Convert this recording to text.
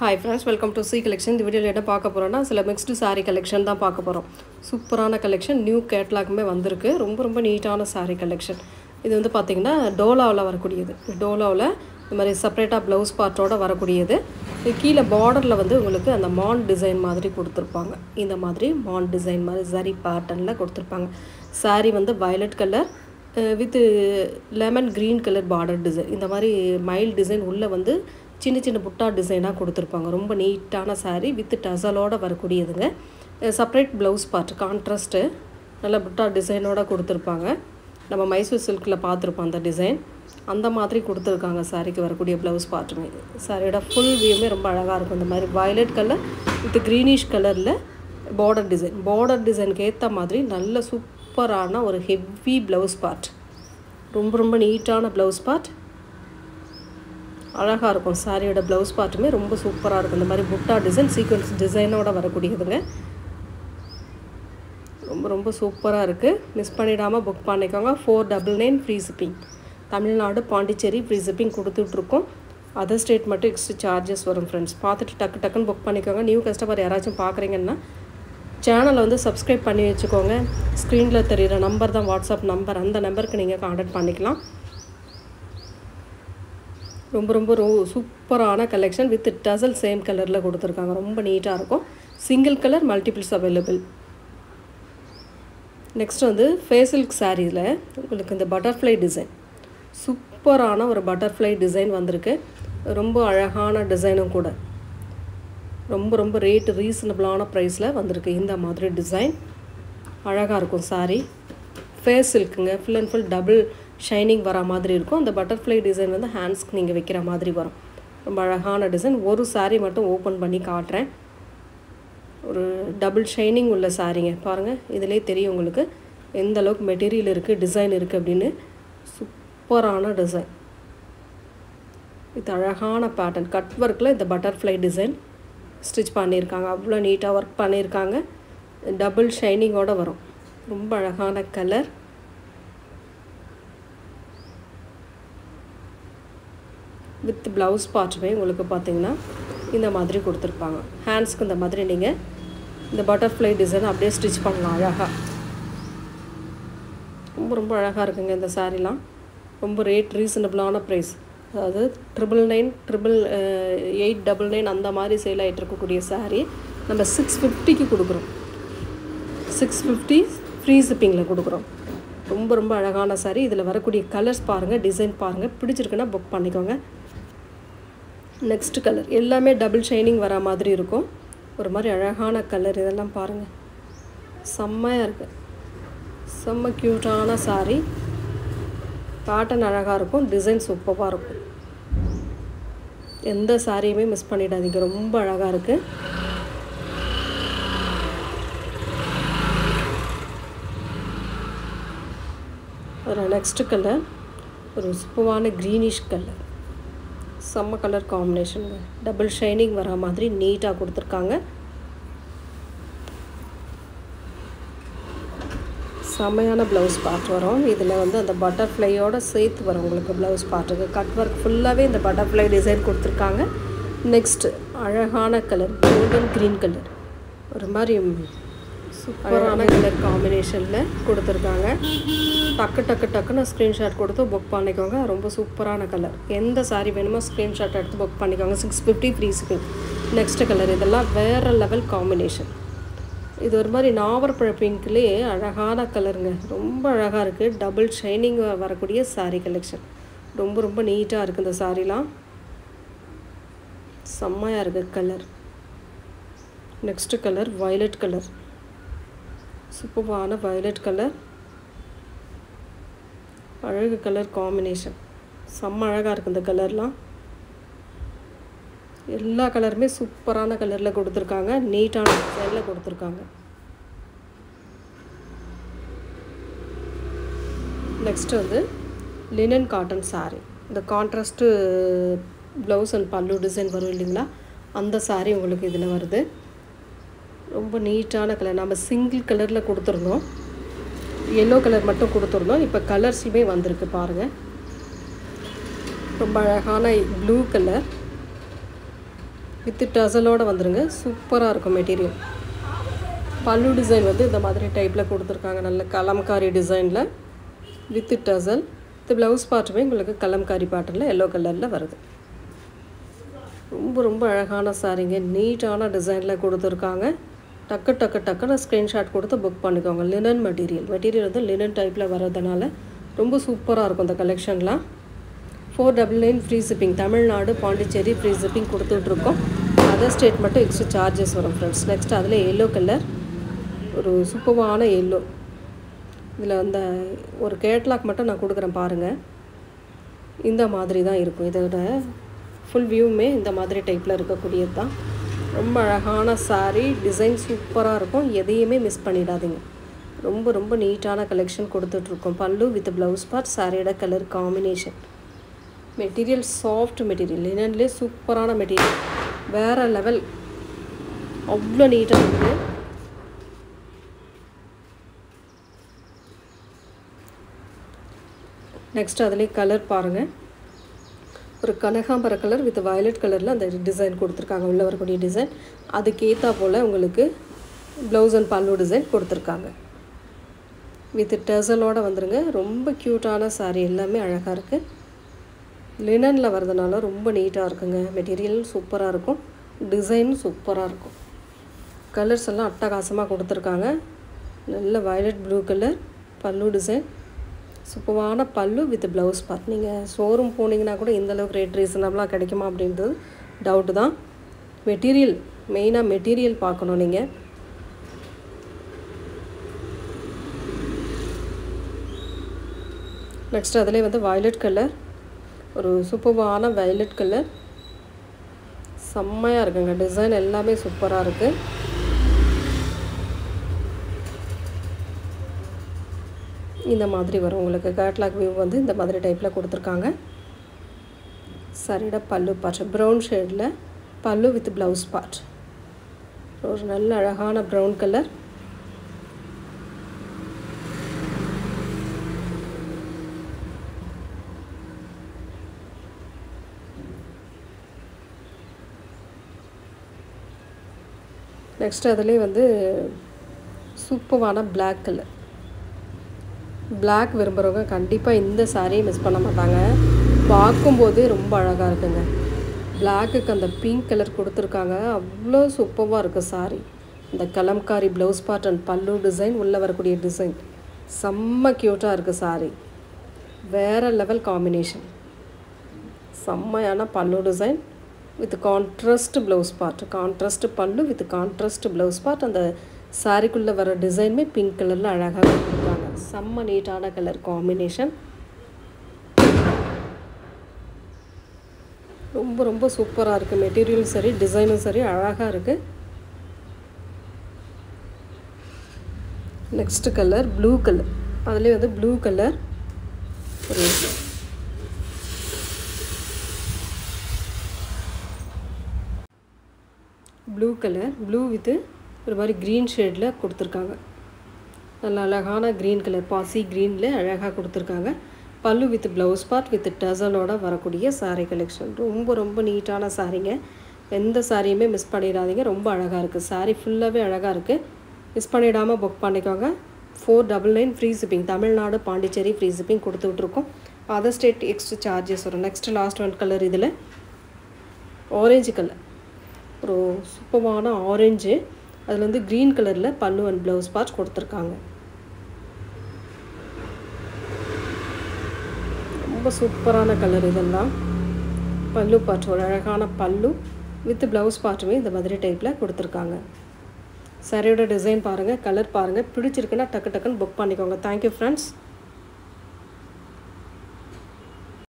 Hi friends, welcome to C collection. The video என்ன பார்க்க போறோம்னா சில mixed saree collection தான் பார்க்க போறோம். சூப்பரான collection, நியூ கேட்டலாக்மே வந்திருக்கு. ரொம்ப நீட்டான saree collection. இது வந்து பாத்தீங்கன்னா டோலாவுல வரக்கூடியது. டோலாவுல இந்த மாதிரி செப்பரேட்டா ப்ளவுஸ் பார்ட்டோட வரக்கூடியது. இது கீழ பார்டர்ல வந்து உங்களுக்கு அந்த மான் டிசைன் மாதிரி கொடுத்திருப்பாங்க. இந்த மாதிரி மான் டிசைன் மாதிரி zari patternல கொடுத்திருப்பாங்க. saree வந்து violet color with lemon green color border design. இந்த மாதிரி மைல்ட் டிசைன் உள்ள வந்து சின்ன புட்டா டிசைனாக கொடுத்துருப்பாங்க. ரொம்ப நீட்டான saree வித் டசலோட வரக்கூடியதுங்க. செப்பரேட் ப்ளவுஸ் பார்ட் கான்ட்ராஸ்ட்டு நல்ல புட்டா டிசைனோட கொடுத்துருப்பாங்க. நம்ம மைசூர் சில்கில் பார்த்துருப்போம் அந்த டிசைன். அந்த மாதிரி கொடுத்துருக்காங்க சாரிக்கு வரக்கூடிய ப்ளவுஸ் பார்ட்டுமே. சாரியோட ஃபுல் வியூமே ரொம்ப அழகாக இருக்கும். இந்த மாதிரி வயலட் கலர் வித் க்ரீனிஷ் கலரில் பார்டர் டிசைனுக்கு ஏற்ற மாதிரி நல்ல சூப்பரான ஒரு ஹெவி ப்ளவுஸ் பார்ட். ரொம்ப நீட்டான ப்ளவுஸ் பார்ட். அழகாக இருக்கும். சாரியோட ப்ளவுஸ் பார்ட்டுமே ரொம்ப சூப்பராக இருக்கும். இந்த மாதிரி புட்டா டிசைன் சீக்வன்ஸ் டிசைனோட வரக்கூடியதுங்க. ரொம்ப சூப்பராக இருக்குது. மிஸ் பண்ணிடாமல் புக் பண்ணிக்கோங்க. 499 free shipping. Tamil Nadu Pondicherry free shipping கொடுத்துட்ருக்கோம். அதர் ஸ்டேட் மட்டும் எக்ஸ்ட்ரா சார்ஜஸ் வரும் ஃப்ரெண்ட்ஸ். பார்த்துட்டு டக்குன்னு புக் பண்ணிக்கோங்க. நியூ கஸ்டமர் யாராச்சும் பார்க்குறீங்கன்னா சேனலை வந்து சப்ஸ்கிரைப் பண்ணி வச்சுக்கோங்க. ஸ்க்ரீனில் தெரிகிற நம்பர் தான் வாட்ஸ்அப் நம்பர். அந்த நம்பருக்கு நீங்கள் கான்டாக்ட் பண்ணிக்கலாம். ரொம்ப சூப்பரான கலெக்ஷன் வித் டசல் சேம் கலரில் கொடுத்துருக்காங்க. ரொம்ப நீட்டாக இருக்கும். Single colour multiples available. Next வந்து ஃபேசில்க் சாரியில் உங்களுக்கு இந்த பட்டர்ஃப்ளை டிசைன், சூப்பரான ஒரு பட்டர்ஃப்ளை டிசைன் வந்திருக்கு. ரொம்ப அழகான டிசைனும் கூட. ரொம்ப ரேட்டு ரீசனபிளான ப்ரைஸில் வந்திருக்கு. இந்த மாதிரி டிசைன் அழகாக இருக்கும். சாரி ஃபேஸ் சில்க்குங்க. Full and full double shining வர மாதிரி இருக்கும். அந்த பட்டர்ஃப்ளை டிசைன் வந்து ஹேண்ட்ஸ்க்கு நீங்கள் வைக்கிற மாதிரி வரும். ரொம்ப அழகான டிசைன். ஒரு சாரீ மட்டும் ஓப்பன் பண்ணி காட்டுறேன். ஒரு டபுள் ஷைனிங் உள்ள சாரீங்க. பாருங்கள், இதிலே தெரியும் உங்களுக்கு எந்த அளவுக்கு மெட்டீரியல் இருக்குது, டிசைன் இருக்குது அப்படின்னு. சூப்பரான டிசைன். இது அழகான பேட்டர்ன். கட் ஒர்க்கில் இந்த பட்டர்ஃப்ளை டிசைன் ஸ்டிச் பண்ணியிருக்காங்க. அவ்வளோ நீட்டாக ஒர்க் பண்ணியிருக்காங்க. டபுள் ஷைனிங்கோடு வரும். ரொம்ப அழகான கலர். வித் ப்ளவுஸ் பார்ட்டுமே உங்களுக்கு பார்த்தீங்கன்னா இந்த மாதிரி கொடுத்துருப்பாங்க. ஹேண்ட்ஸ்க்கு இந்த மாதிரி நீங்கள் இந்த பட்டர்ஃப்ளை டிசைன் அப்படியே ஸ்டிச் பண்ணலாம் அழகாக. ரொம்ப அழகாக இருக்குங்க இந்த சாரீலாம். ரொம்ப ரேட் ரீசனபிளான ப்ரைஸ். அதாவது 899 அந்த மாதிரி சேல் ஆகிட்டு இருக்கக்கூடிய சாரீ நம்ம 650க்கு கொடுக்குறோம். 650 ஃப்ரீ ஷிப்பிங்கில் கொடுக்குறோம். ரொம்ப அழகான சாரீ. இதில் வரக்கூடிய கலர்ஸ் பாருங்கள், டிசைன் பாருங்கள். பிடிச்சிருக்குன்னா புக் பண்ணிக்கோங்க. நெக்ஸ்ட் கலர் எல்லாமே டபுள் ஷைனிங் வர மாதிரி இருக்கும். ஒரு மாதிரி அழகான கலர். இதெல்லாம் பாருங்கள், செம்மையாக இருக்குது. செம்ம க்யூட்டான சாரீ. பேட்டர்ன் அழகாக இருக்கும். டிசைன் சூப்பராக இருக்கும். எந்த சாரியுமே மிஸ் பண்ணிடாதீங்க. ரொம்ப அழகாக இருக்குது. அதில் நெக்ஸ்ட் கலர் ஒரு சூப்பரான க்ரீனிஷ் கலர். செம்ம கலர் காம்பினேஷனுங்க. டபுள் ஷைனிங் வர மாதிரி நீட்டாக கொடுத்துருக்காங்க. செம்மையான ப்ளவுஸ் பார்ட் வரும். இதில் வந்து அந்த பட்டர்ஃப்ளையோட சேர்த்து வரும் உங்களுக்கு ப்ளவுஸ் பார்ட்டுக்கு. கட் ஒர்க் ஃபுல்லாகவே இந்த பட்டர்ஃப்ளை டிசைன் கொடுத்துருக்காங்க. நெக்ஸ்ட்டு அழகான கலர் கோல்டன் க்ரீன் கலர். ஒரு மாதிரி சூப்பரான கலர் காம்பினேஷனில் கொடுத்துருக்காங்க. டக்குன்னு ஸ்க்ரீன்ஷாட் கொடுத்து புக் பண்ணிக்கோங்க. ரொம்ப சூப்பரான கலர். எந்த சாரீ வேணுமோ ஸ்க்ரீன்ஷாட் எடுத்து புக் பண்ணிக்கோங்க. 650 ஃப்ரீ ஷிப்பிங். நெக்ஸ்ட் கலர் இதெல்லாம் வேறு லெவல் காம்பினேஷன். இது ஒரு மாதிரி நாவற்பழ பிங்க்லேயே அழகான கலருங்க. ரொம்ப அழகாக இருக்குது. டபுள் ஷைனிங் வரக்கூடிய சாரீ கலெக்ஷன். ரொம்ப நீட்டாக இருக்குது இந்த சாரீலாம். செம்மையாக இருக்குது colour. Next colour violet colour. சூப்பரான வயலட் கலர். அழகு கலர் காம்பினேஷன். செம்ம அழகாக இருக்குது இந்த கலர்லாம். எல்லா கலருமே சூப்பரான கலரில் கொடுத்துருக்காங்க. நீட்டான டிசைனில் கொடுத்துருக்காங்க. நெக்ஸ்ட் வந்து லினன் காட்டன் சாரீ. இந்த கான்ட்ராஸ்ட்டு ப்ளவுஸ் அண்ட் பல்லு டிசைன் வரும் இல்லைங்களா, அந்த சாரீ உங்களுக்கு இதில் வருது. ரொம்ப நீட்டான கலர். நம்ம சிங்கிள் கலரில் கொடுத்துருந்தோம். எல்லோ கலர் மட்டும் கொடுத்துருந்தோம். இப்போ கலர்ஸுமே வந்திருக்கு பாருங்கள். ரொம்ப அழகான ப்ளூ கலர். வித் டசலோடு வந்துருங்க. சூப்பராக இருக்கும் மெட்டீரியல். பல்லு டிசைன் வந்து இந்த மாதிரி டைப்பில் கொடுத்துருக்காங்க. நல்ல கலம்காரி டிசைனில் வித் டசல். இந்த ப்ளவுஸ் பார்ட்டுமே உங்களுக்கு கலம்காரி பேட்டர்னில் எல்லோ கலரில் வருது. ரொம்ப ரொம்ப அழகான சாரீங்க. நீட்டான டிசைனில் கொடுத்துருக்காங்க. டக்குன்னு ஸ்க்ரீன்ஷாட் கொடுத்து புக் பண்ணிக்கோங்க. லினன் மெட்டீரியல் வந்து லினன் டைப்பில் வர்றதுனால ரொம்ப சூப்பராக இருக்கும் இந்த கலெக்ஷன்லாம். 499 free shipping. Tamil Nadu Pondicherry free shipping கொடுத்துட்ருக்கோம். அதர் ஸ்டேட் மட்டும் எக்ஸ்ட்ரா சார்ஜஸ் வரும் ஃப்ரெண்ட்ஸ். நெக்ஸ்ட் அதில் எல்லோ கலர், ஒரு சூப்பரான எல்லோ. இதில் அந்த ஒரு கேட்லாக் மட்டும் நான் கொடுக்குறேன் பாருங்கள். இந்த மாதிரி தான் இருக்கும். இதோட ஃபுல் வியூவுமே இந்த மாதிரி டைப்பில் இருக்கக்கூடியது தான். ரொம்ப அழகான சாரீ. டிசைன் சூப்பராக இருக்கும். எதையுமே மிஸ் பண்ணிடாதீங்க. ரொம்ப ரொம்ப நீட்டான கலெக்ஷன் கொடுத்துட்ருக்கோம். பல்லு வித் ப்ளவுஸ் பார்ட், சாரியோட colour combination. Material soft material, லினன்லேயே சூப்பரான மெட்டீரியல். வேறு லெவல், அவ்வளோ நீட்டாக இருக்குது. நெக்ஸ்ட் அதுலேயே கலர் பாருங்கள். ஒரு கனகாம்பர கலர் வித் வயலட் கலரில் அந்த டிசைன் கொடுத்துருக்காங்க. உள்ளே வரக்கூடிய டிசைன் அதுக்கேற்றா போல் உங்களுக்கு ப்ளவுஸ் அண்ட் பல்லு டிசைன் கொடுத்துருக்காங்க. வித் டசலோடு வந்துருங்க. ரொம்ப க்யூட்டான சாரீ. எல்லாமே அழகாக இருக்குது. லினனில் வரதுனால ரொம்ப நீட்டாக இருக்குங்க. மெட்டீரியல் சூப்பராக இருக்கும். டிசைனும் சூப்பராக இருக்கும். கலர்ஸ் எல்லாம் அட்டகாசமாக கொடுத்துருக்காங்க. நல்ல வயலட் ப்ளூ கலர் பல்லு டிசைன். சூப்பரான பல்லு வித் ப்ளவுஸ் பார்ட். நீங்கள் ஷோரூம் போனீங்கன்னா கூட இந்தளவுக்கு ரேட் ரீசனபிளாக கிடைக்குமா அப்படின்றது டவுட்டு தான். மெட்டீரியல் மெயினாக மெட்டீரியல் பார்க்கணும் நீங்கள். நெக்ஸ்ட் அதிலே வந்து வயலட் கலர், ஒரு சூப்பரான வயலட் கலர். செம்மையாக இருக்குங்க. டிசைன் எல்லாமே சூப்பராக இருக்குது. இந்த மாதிரி வரும் உங்களுக்கு. கேட்லாக் வியூ வந்து இந்த மாதிரி டைப்பில் கொடுத்துருக்காங்க. சரியோட பல்லு பார்ட் ப்ரௌன் ஷேடில் பல்லு வித் ப்ளவுஸ் பார்ட். ஒரு நல்ல அழகான ப்ரௌன் கலர். நெக்ஸ்ட் அதுலேயே வந்து சூப்பரான பிளாக் கலர். பிளாக் விரும்புகிறவங்க கண்டிப்பாக இந்த சாரியை மிஸ் பண்ண மாட்டாங்க. பார்க்கும்போதே ரொம்ப அழகாக இருக்குங்க. பிளாக்குக்கு அந்த பிங்க் கலர் கொடுத்துருக்காங்க. அவ்வளோ சூப்பராக இருக்குது சாரீ. இந்த கலம்காரி ப்ளவுஸ் பார்ட் அண்ட் பல்லு டிசைன், உள்ளே வரக்கூடிய டிசைன் செம்ம க்யூட்டாக இருக்குது சாரீ. வேறு லெவல் காம்பினேஷன். செம்மையான பல்லு design with contrast blouse part. Contrast பல்லு வித் கான்ட்ராஸ்ட் ப்ளவுஸ் பார்ட். அந்த சாரிக்குள்ளே வர டிசைனுமே பிங்க் கலரில் அழகாக கொடுத்துருக்காங்க. செம்ம நீட்டான கலர் காம்பினேஷன். ரொம்ப ரொம்ப சூப்பராக இருக்குது. மெட்டீரியலும் சரி டிசைனும் சரி அழகாக இருக்குது. Next colour blue colour. அதுலேயே வந்து ப்ளூ கலர், ஒரு ப்ளூ கலர், ப்ளூ வித்து ஒரு மாதிரி க்ரீன் ஷேடில் கொடுத்துருக்காங்க. நல்ல அழகான க்ரீன் கலர், பாசி க்ரீனில் அழகாக கொடுத்துருக்காங்க. பல்லு வித் ப்ளவுஸ் பார்ட் வித் டசலோட வரக்கூடிய சாரீ கலெக்ஷன். ரொம்ப ரொம்ப நீட்டான சாரீங்க. எந்த சாரியுமே மிஸ் பண்ணிடாதீங்க. ரொம்ப அழகாக இருக்குது. சாரீ ஃபுல்லாகவே அழகாக இருக்குது. மிஸ் பண்ணிடாமல் புக் பண்ணிக்கோங்க. 499 free shipping. Tamil Nadu Pondicherry free shipping கொடுத்துட்ருக்கோம். அதர் ஸ்டேட் எக்ஸ்ட்ரா சார்ஜஸ் வரும். Next last one colour. இதில் ஆரஞ்சு கலர், ஒரு சூப்பரான ஆரஞ்சு. அதில் வந்து க்ரீன் கலரில் பல்லு அண்ட் ப்ளவுஸ் பார்ட் கொடுத்துருக்காங்க. ரொம்ப சூப்பரான கலர் இதெல்லாம். பல்லு பார்ட் ஒரு அழகான பல்லு வித் ப்ளவுஸ் பார்ட்டுமே இந்த மாதிரி டைப்பில் கொடுத்துருக்காங்க. சாரியோட டிசைன் பாருங்கள், கலர் பாருங்கள். பிடிச்சிருக்குன்னா டக்குன்னு புக் பண்ணிக்கோங்க. Thank you friends.